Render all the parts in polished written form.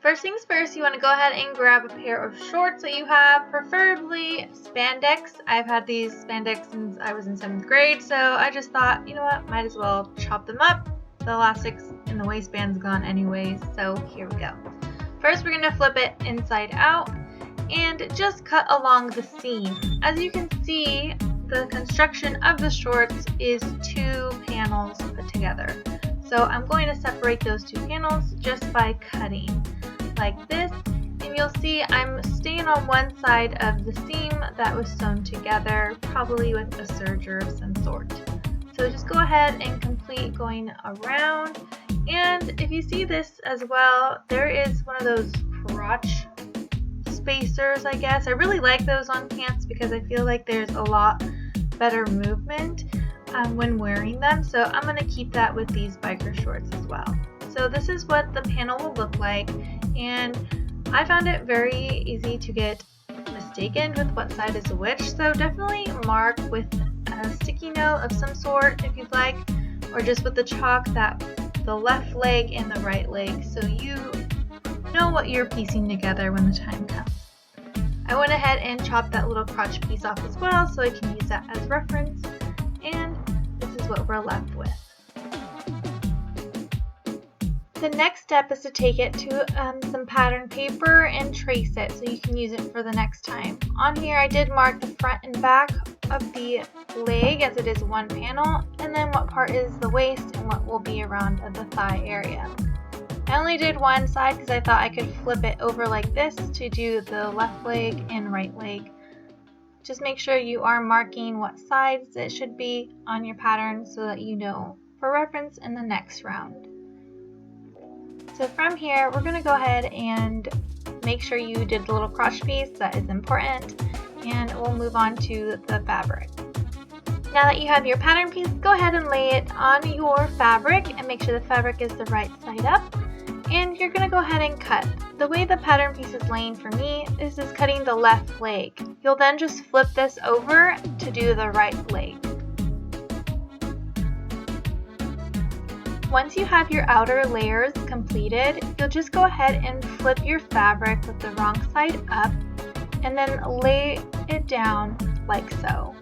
First things first, you want to go ahead and grab a pair of shorts that you have, preferably spandex. I've had these spandex since I was in 7th grade, so I just thought, you know what, might as well chop them up. The elastics in the waistband's gone anyways, so here we go. First, we're going to flip it inside out and just cut along the seam. As you can see, the construction of the shorts is 2 panels put together. So I'm going to separate those 2 panels just by cutting like this, and you'll see I'm staying on one side of the seam that was sewn together, probably with a serger of some sort. So just go ahead and complete going around, and if you see this as well, there is one of those crotch spacers, I guess. I really like those on pants because I feel like there's a lot better movement when wearing them, so I'm going to keep that with these biker shorts as well. So this is what the panel will look like, and I found it very easy to get mistaken with what side is which, so definitely mark with a sticky note of some sort if you'd like, or just with the chalk that the left leg and the right leg, so you know what you're piecing together when the time comes. I went ahead and chopped that little crotch piece off as well, so I can use that as reference, and this is what we're left with. The next step is to take it to some pattern paper and trace it so you can use it for the next time. On here I did mark the front and back of the leg as it is one panel, and then what part is the waist and what will be around the thigh area. I only did one side because I thought I could flip it over like this to do the left leg and right leg. Just make sure you are marking what sides it should be on your pattern so that you know for reference in the next round. So from here, we're going to go ahead and make sure you did the little crotch piece, that is important, and we'll move on to the fabric. Now that you have your pattern piece, go ahead and lay it on your fabric and make sure the fabric is the right side up, and you're going to go ahead and cut. The way the pattern piece is laying for me is just cutting the left leg. You'll then just flip this over to do the right leg. Once you have your outer layers completed, you'll just go ahead and flip your fabric with the wrong side up and then lay it down like so.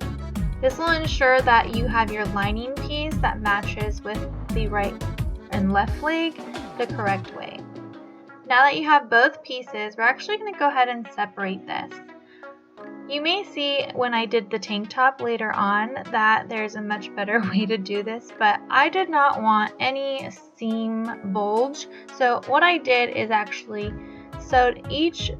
This will ensure that you have your lining piece that matches with the right and left leg the correct way. Now that you have both pieces, we're actually going to go ahead and separate this. You may see when I did the tank top later on that there's a much better way to do this, but I did not want any seam bulge. So what I did is actually sewed each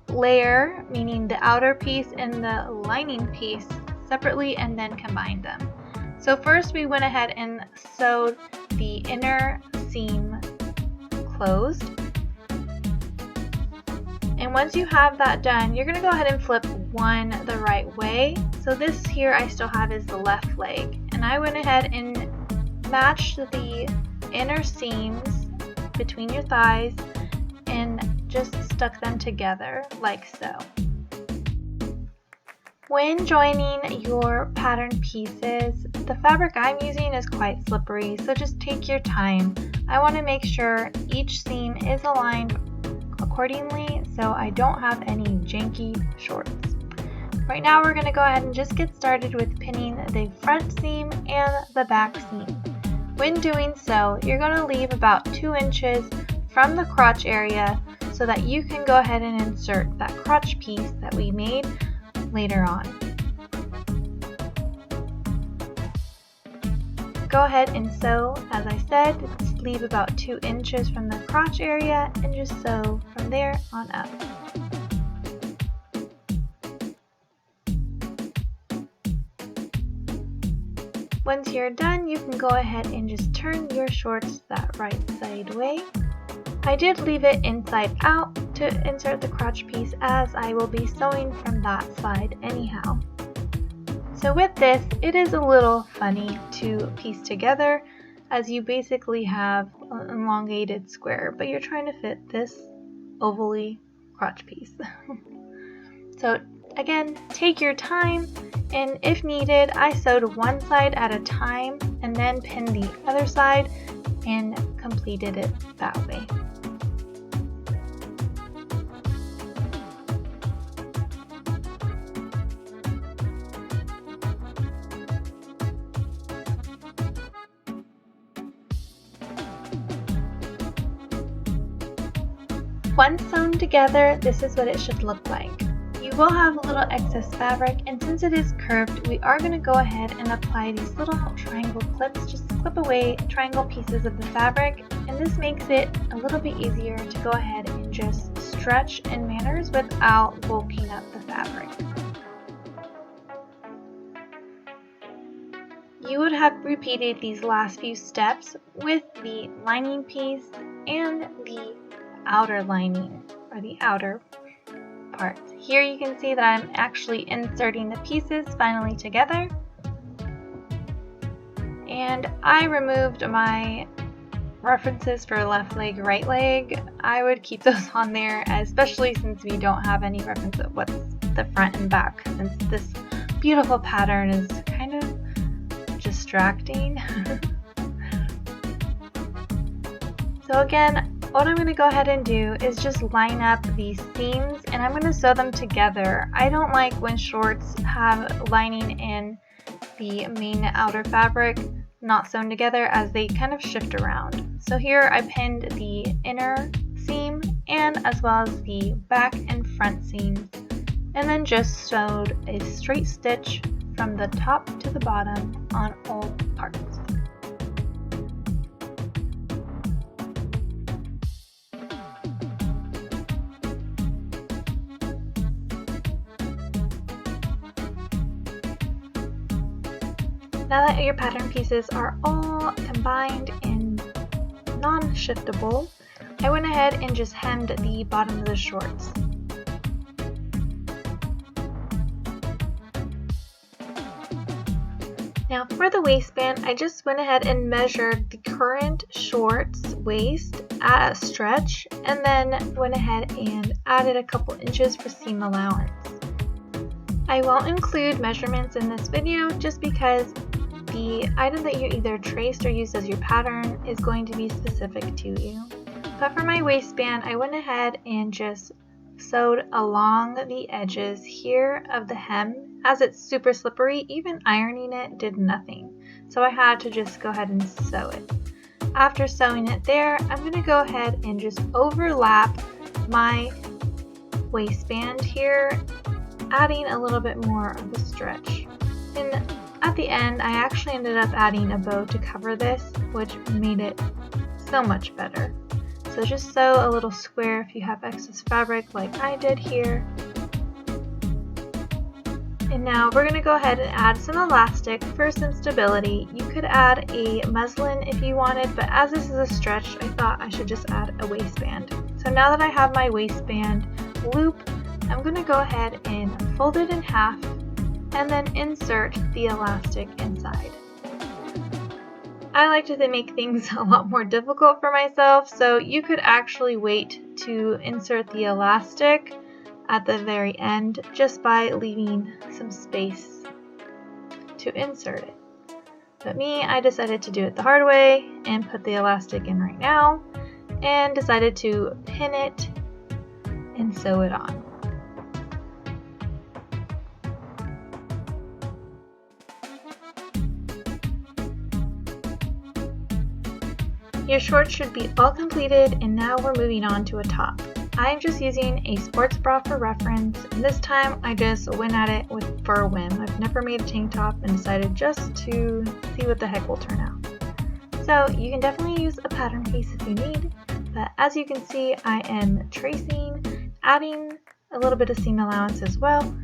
layer, meaning the outer piece and the lining piece, separately and then combined them. So first we went ahead and sewed the inner seam closed. And once you have that done, you're going to go ahead and flip one the right way. So this here I still have is the left leg. And I went ahead and matched the inner seams between your thighs and just stuck them together like so. When joining your pattern pieces, the fabric I'm using is quite slippery, so just take your time. I want to make sure each seam is aligned accordingly so I don't have any janky shorts. Right now we're going to go ahead and just get started with pinning the front seam and the back seam. When doing so, you're going to leave about 2 inches from the crotch area so that you can go ahead and insert that crotch piece that we made later on. Go ahead and sew, as I said, just leave about 2 inches from the crotch area and just sew from there on up. Once you're done, you can go ahead and just turn your shorts that right side way. I did leave it inside out to insert the crotch piece as I will be sewing from that side anyhow. So with this, it is a little funny to piece together as you basically have an elongated square, but you're trying to fit this ovally crotch piece. So Again, take your time, and if needed, I sewed one side at a time and then pinned the other side and completed it that way. Once sewn together, this is what it should look like. You will have a little excess fabric, and since it is curved, we are going to go ahead and apply these little triangle clips. Just clip away triangle pieces of the fabric, and this makes it a little bit easier to go ahead and just stretch in manners without bulking up the fabric. You would have repeated these last few steps with the lining piece and the outer lining, or the outer parts. Here you can see that I'm actually inserting the pieces finally together, and I removed my references for left leg, right leg. I would keep those on there, especially since we don't have any reference of what's the front and back, since this beautiful pattern is kind of distracting. So again, what I'm going to go ahead and do is just line up these seams, and I'm going to sew them together. I don't like when shorts have lining in the main outer fabric not sewn together, as they kind of shift around. So here I pinned the inner seam and as well as the back and front seams, and then just sewed a straight stitch from the top to the bottom on all parts. Now that your pattern pieces are all combined and non-shiftable, I went ahead and just hemmed the bottom of the shorts. Now for the waistband, I just went ahead and measured the current shorts waist at a stretch, and then went ahead and added a couple inches for seam allowance. I won't include measurements in this video just because the item that you either traced or used as your pattern is going to be specific to you. But for my waistband, I went ahead and just sewed along the edges here of the hem. As it's super slippery, even ironing it did nothing. So I had to just go ahead and sew it. After sewing it there, I'm going to go ahead and just overlap my waistband here, adding a little bit more of a stretch. And at the end, I actually ended up adding a bow to cover this, which made it so much better. So just sew a little square if you have excess fabric like I did here. And now we're going to go ahead and add some elastic for some stability. You could add a muslin if you wanted, but as this is a stretch, I thought I should just add a waistband. So now that I have my waistband loop, I'm going to go ahead and fold it in half and then insert the elastic inside. I like to make things a lot more difficult for myself, so you could actually wait to insert the elastic at the very end just by leaving some space to insert it. But me, I decided to do it the hard way and put the elastic in right now, and decided to pin it and sew it on. Your shorts should be all completed, and now we're moving on to a top. I'm just using a sports bra for reference, and this time I just went at it for a whim. I've never made a tank top and decided just to see what the heck will turn out. So you can definitely use a pattern piece if you need, but as you can see, I am tracing, adding a little bit of seam allowance as well,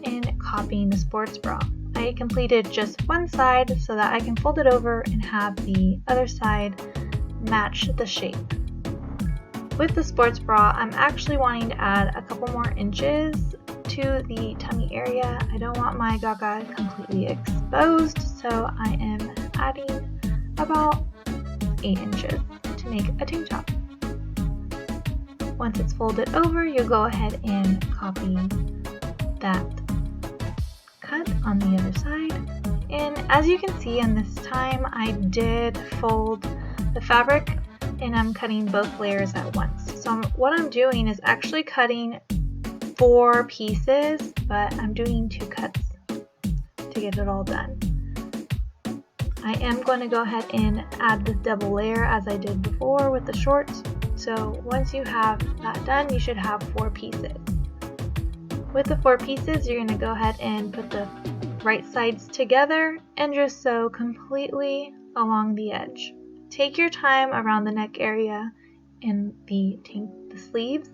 and copying the sports bra. I completed just one side so that I can fold it over and have the other side match the shape. With the sports bra, I'm actually wanting to add a couple more inches to the tummy area. I don't want my gaga completely exposed, so I am adding about 8 inches to make a tank top. Once it's folded over, you'll go ahead and copy that cut on the other side. And as you can see, in this time I did fold the fabric and I'm cutting both layers at once. So what I'm doing is actually cutting 4 pieces, but I'm doing 2 cuts to get it all done. I am going to go ahead and add the double layer as I did before with the shorts. So once you have that done, you should have 4 pieces. With the 4 pieces, you're going to go ahead and put the right sides together and just sew completely along the edge. Take your time around the neck area and the sleeves.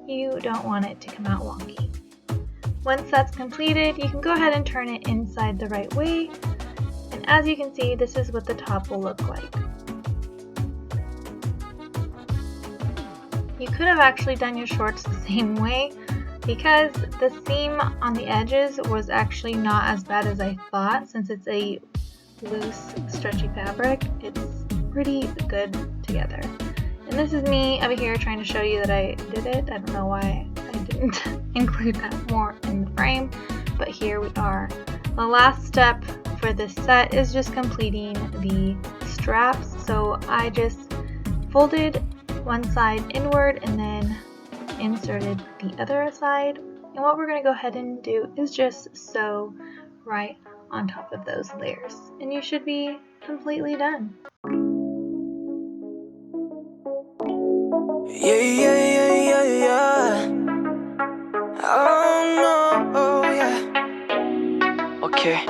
You don't want it to come out wonky. Once that's completed, you can go ahead and turn it inside the right way. And as you can see, this is what the top will look like. You could have actually done your shorts the same way because the seam on the edges was actually not as bad as I thought. Since it's a loose, stretchy fabric, it's pretty good together. And this is me over here trying to show you that I did it. I don't know why I didn't include that more in the frame, but here we are. The last step for this set is just completing the straps. So I just folded one side inward and then inserted the other side. And what we're going to go ahead and do is just sew right on top of those layers. And you should be completely done. Yeah, yeah, yeah, yeah, yeah. Oh no, yeah. Okay.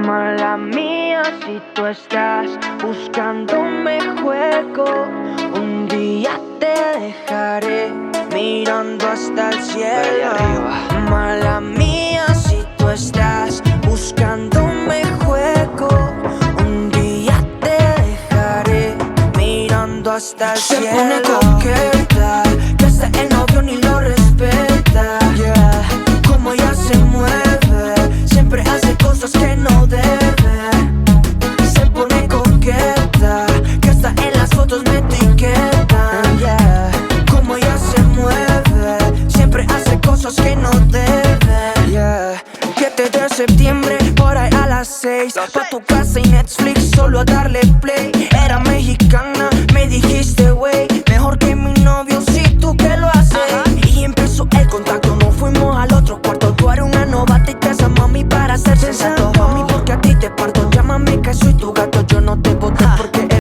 Mala mía si tú estás buscándome juego. Un día te dejaré mirando hasta el cielo. Mala mía si tú estás buscándome juego. Un día te dejaré mirando hasta el cielo. Se pone coqueta, que hasta el novio ni lo respeta. Yeah. Como ella se mueve, siempre hace cosas que no debe. Se pone coqueta, que hasta en las fotos me etiquetan. Yeah. Como ella se mueve, siempre hace cosas que no debe. Yeah. 7 de septiembre, por ahí a las 6. Pa' tu casa y Netflix, solo a darle play.